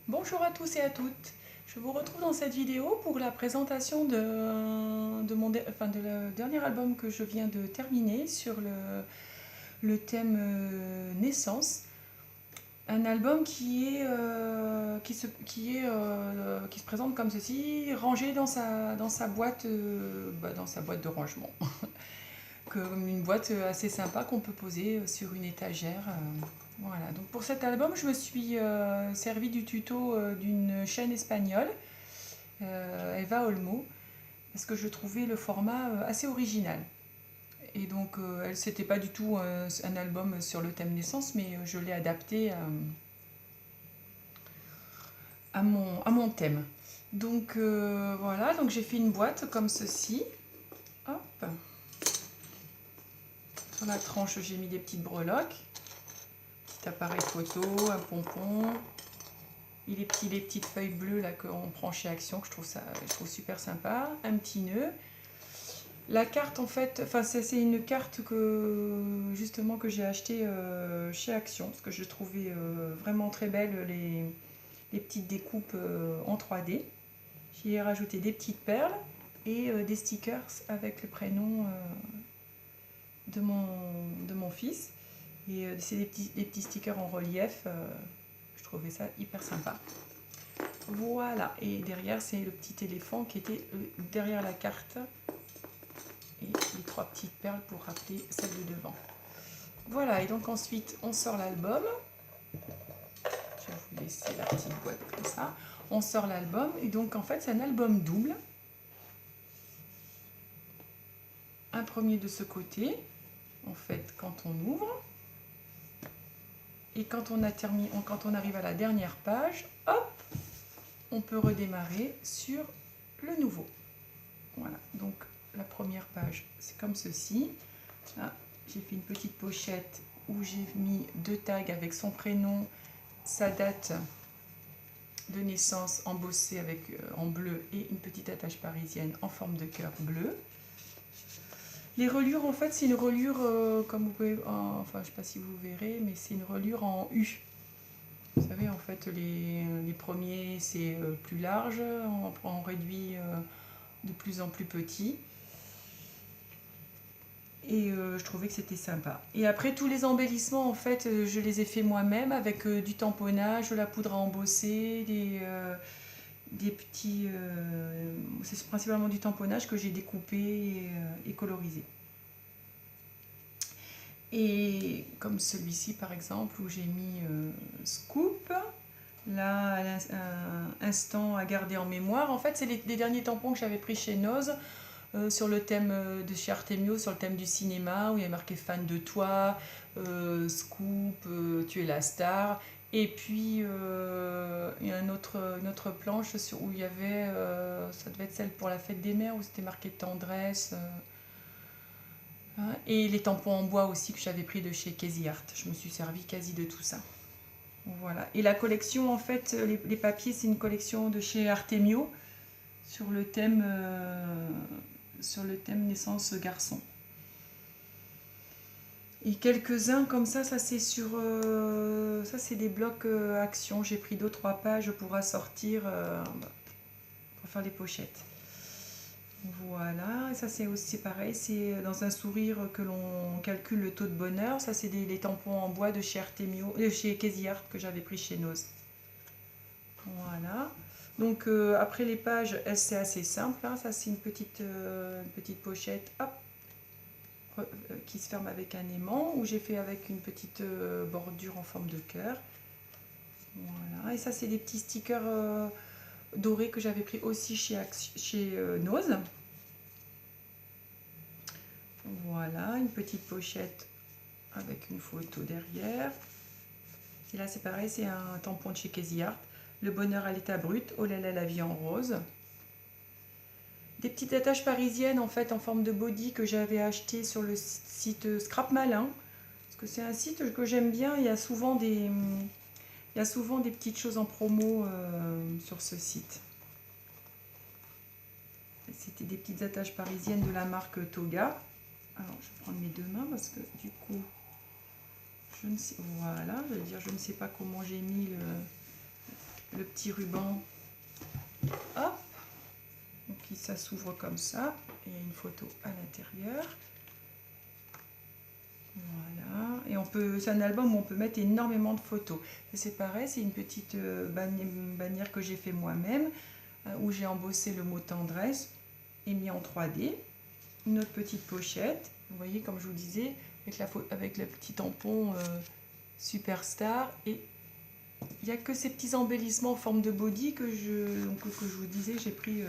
Bonjour à tous et à toutes. Je vous retrouve dans cette vidéo pour la présentation de le dernier album que je viens de terminer sur le thème naissance. Un album qui se présente comme ceci, rangé dans sa boîte, dans sa boîte de rangement. Comme une boîte assez sympa qu'on peut poser sur une étagère. Voilà. Donc pour cet album, je me suis servi du tuto d'une chaîne espagnole, Eva Olmo, parce que je trouvais le format assez original. Et donc, elle, c'était pas du tout un album sur le thème naissance, mais je l'ai adapté à mon thème. Donc voilà, donc j'ai fait une boîte comme ceci. Hop. Sur la tranche, j'ai mis des petites breloques. Petit appareil photo, un pompon. Et les petites feuilles bleues là qu'on prend chez Action, que je trouve super sympa. Un petit nœud. La carte en fait, enfin c'est une carte justement que j'ai achetée chez Action, parce que je trouvais vraiment très belle les petites découpes en 3D. J'y ai rajouté des petites perles et des stickers avec le prénom de mon fils. Et c'est des petits stickers en relief. Je trouvais ça hyper sympa. Voilà, et derrière c'est le petit éléphant qui était derrière la carte. Et les trois petites perles pour rappeler celle de devant. Voilà, et donc ensuite on sort l'album. Je vais vous laisser la petite boîte comme ça. On sort l'album, et donc en fait c'est un album double. Un premier de ce côté, en fait, quand on ouvre. Et quand on a terminé, quand on arrive à la dernière page, hop, on peut redémarrer sur le nouveau. Voilà, donc la première page, c'est comme ceci. Là, j'ai fait une petite pochette où j'ai mis 2 tags avec son prénom, sa date de naissance embossée en bleu et une petite attache parisienne en forme de cœur bleu. Les reliures, en fait, c'est une reliure, comme vous pouvez, enfin, je ne sais pas si vous verrez, mais c'est une reliure en U. Vous savez, en fait, les premiers, c'est plus large, on réduit de plus en plus petit. Et je trouvais que c'était sympa. Et après, tous les embellissements, en fait, je les ai fait moi-même avec du tamponnage, de la poudre à embosser, des petits... c'est principalement du tamponnage que j'ai découpé et colorisé. Et comme celui-ci, par exemple, où j'ai mis Scoop, là, un instant à garder en mémoire. En fait, c'est les derniers tampons que j'avais pris chez Noz sur le thème de chez Artemio, sur le thème du cinéma, où il y a marqué fan de toi, Scoop, tu es la star. Et puis il y a une autre planche où il y avait, ça devait être celle pour la fête des mères, où c'était marqué tendresse. Hein, et les tampons en bois aussi que j'avais pris de chez Casey Art. Je me suis servi quasi de tout ça. Voilà. Et la collection, en fait, les papiers, c'est une collection de chez Artemio sur le thème naissance garçon. Et quelques-uns comme ça c'est sur ça c'est des blocs action. J'ai pris 2-3 pages pour assortir pour faire les pochettes. Voilà, et ça c'est aussi pareil, c'est dans un sourire que l'on calcule le taux de bonheur. Ça c'est les tampons en bois de chez Artemio, chez Casey Art que j'avais pris chez Noz. Voilà. Donc après les pages, c'est assez simple. Hein. Ça c'est une petite pochette, hop, qui se ferme avec un aimant, où j'ai fait avec une petite bordure en forme de cœur. Voilà. Et ça c'est des petits stickers dorés que j'avais pris aussi chez Noz. Voilà, une petite pochette avec une photo derrière. Et là c'est pareil, c'est un tampon de chez Casey Art. Le bonheur à l'état brut, oh là là la vie en rose. Des petites attaches parisiennes en fait en forme de body que j'avais acheté sur le site Scrap Malin. Parce que c'est un site que j'aime bien, il y a souvent des petites choses en promo sur ce site. C'était des petites attaches parisiennes de la marque Toga. Alors je vais prendre mes 2 mains parce que du coup, je ne sais, voilà, je veux dire, je ne sais pas comment j'ai mis le le petit ruban. Hop. Donc ça s'ouvre comme ça. Et il y a une photo à l'intérieur. Voilà. Et on peut, c'est un album où on peut mettre énormément de photos. C'est pareil, c'est une petite bannière que j'ai fait moi-même, où j'ai embossé le mot tendresse et mis en 3D. Une autre petite pochette. Vous voyez, comme je vous disais, avec le petit tampon Superstar. Et il n'y a que ces petits embellissements en forme de body que je vous disais, j'ai pris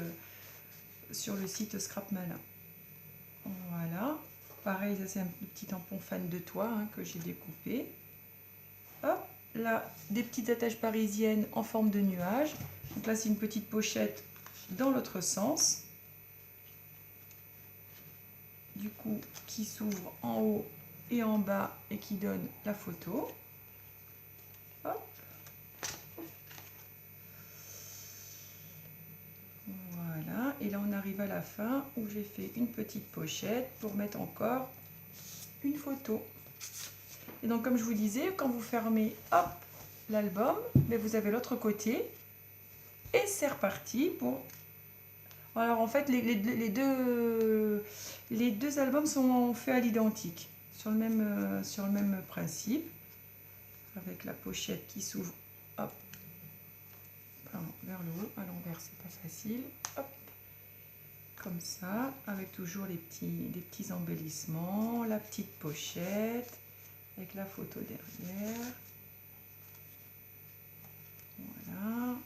sur le site Scrap Malin. Voilà. Pareil, ça c'est un petit tampon fan de toi que j'ai découpé. Hop, là, des petites attaches parisiennes en forme de nuage. Donc là, c'est une petite pochette dans l'autre sens. Du coup, qui s'ouvre en haut et en bas et qui donne la photo. Hop. Voilà, et là on arrive à la fin où j'ai fait une petite pochette pour mettre encore une photo. Et donc comme je vous disais, quand vous fermez hop l'album, vous avez l'autre côté et c'est reparti pour... Alors en fait les deux albums sont faits à l'identique, sur le même principe, avec la pochette qui s'ouvre hop, pardon, vers le haut, à l'envers c'est pas facile, hop, comme ça, avec toujours les petits embellissements, la petite pochette, avec la photo derrière. Voilà.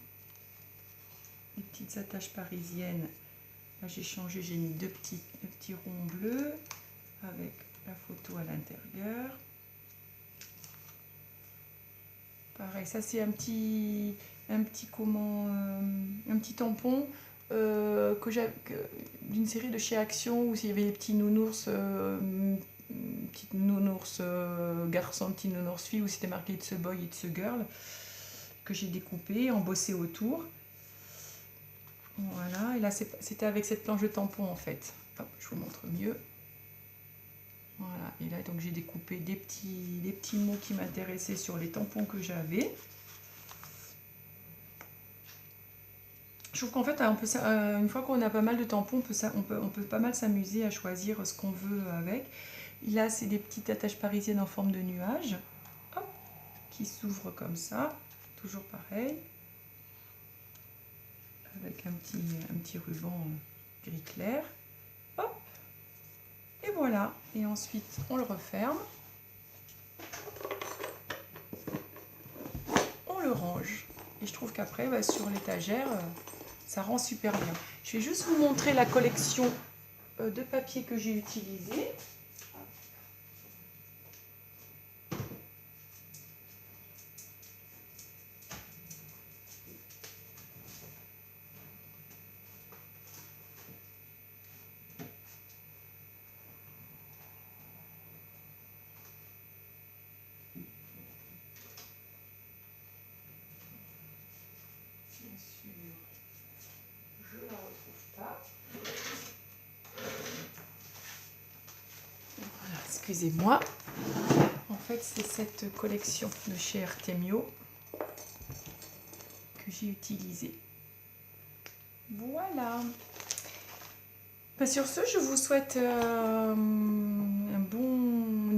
Les petites attaches parisiennes. Là j'ai changé, j'ai mis deux petits ronds bleus avec la photo à l'intérieur. Pareil, ça c'est un petit tampon d'une série de chez Action où il y avait des petits nounours, petite nounours garçon, petit nounours fille, où c'était marqué It's a boy, it's a girl, que j'ai découpé, embossé autour. Voilà, et là c'était avec cette planche de tampon en fait. Hop, je vous montre mieux. Voilà, et là donc j'ai découpé des petits mots qui m'intéressaient sur les tampons que j'avais. Je trouve qu'en fait, une fois qu'on a pas mal de tampons, on peut pas mal s'amuser à choisir ce qu'on veut avec. Et là, c'est des petites attaches parisiennes en forme de nuage, hop, qui s'ouvrent comme ça, toujours pareil, avec un petit ruban gris clair, hop, et voilà. Et ensuite, on le referme, on le range. Et je trouve qu'après, sur l'étagère, ça rend super bien. Je vais juste vous montrer la collection de papier que j'ai utilisé. Excusez-moi, en fait c'est cette collection de chez Artemio que j'ai utilisée. Voilà. Sur ce, je vous souhaite une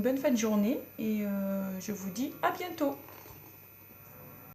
bonne fin de journée et je vous dis à bientôt.